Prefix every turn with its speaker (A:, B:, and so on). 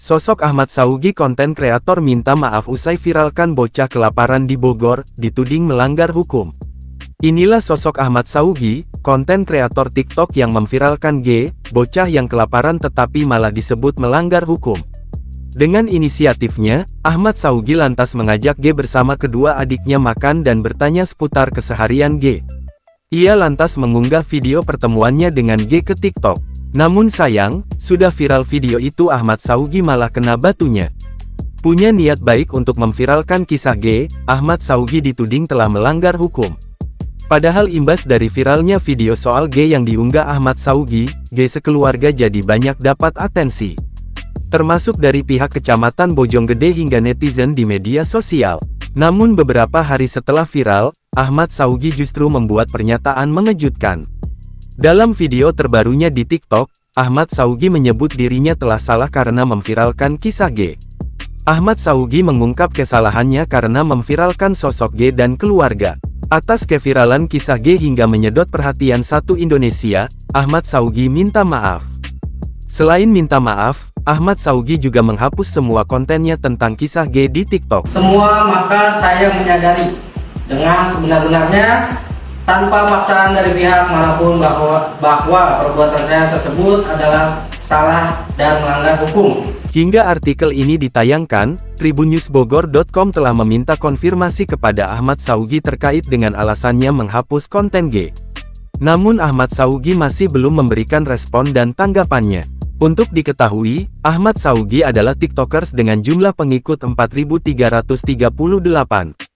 A: Sosok Ahmad Saougi, konten kreator, minta maaf usai viralkan bocah kelaparan di Bogor, dituding melanggar hukum. Inilah sosok Ahmad Saougi, konten kreator TikTok yang memviralkan bocah yang kelaparan tetapi malah disebut melanggar hukum. Dengan inisiatifnya, Ahmad Saougi lantas mengajak bersama kedua adiknya makan dan bertanya seputar keseharian Ia lantas mengunggah video pertemuannya dengan ke TikTok. Namun sayang, sudah viral video itu Ahmad Saougi malah kena batunya. Punya niat baik untuk memviralkan kisah Ahmad Saougi dituding telah melanggar hukum. Padahal imbas dari viralnya video soal yang diunggah Ahmad Saougi, sekeluarga jadi banyak dapat atensi. Termasuk dari pihak Kecamatan Bojonggede hingga netizen di media sosial. Namun beberapa hari setelah viral, Ahmad Saougi justru membuat pernyataan mengejutkan. Dalam video terbarunya di TikTok, Ahmad Saougi menyebut dirinya telah salah karena memviralkan kisah Ahmad Saougi mengungkap kesalahannya karena memviralkan sosok dan keluarga. Atas keviralan kisah hingga menyedot perhatian satu Indonesia, Ahmad Saougi minta maaf. Selain minta maaf, Ahmad Saougi juga menghapus semua kontennya tentang kisah di TikTok.
B: Semua maka saya menyadari dengan sebenar-benarnya tanpa paksaan dari pihak manapun bahwa perbuatan saya tersebut adalah salah dan melanggar hukum.
A: Hingga artikel ini ditayangkan, tribunnewsbogor.com telah meminta konfirmasi kepada Ahmad Saougi terkait dengan alasannya menghapus konten Namun Ahmad Saougi masih belum memberikan respon dan tanggapannya. Untuk diketahui, Ahmad Saougi adalah TikTokers dengan jumlah pengikut 4.338.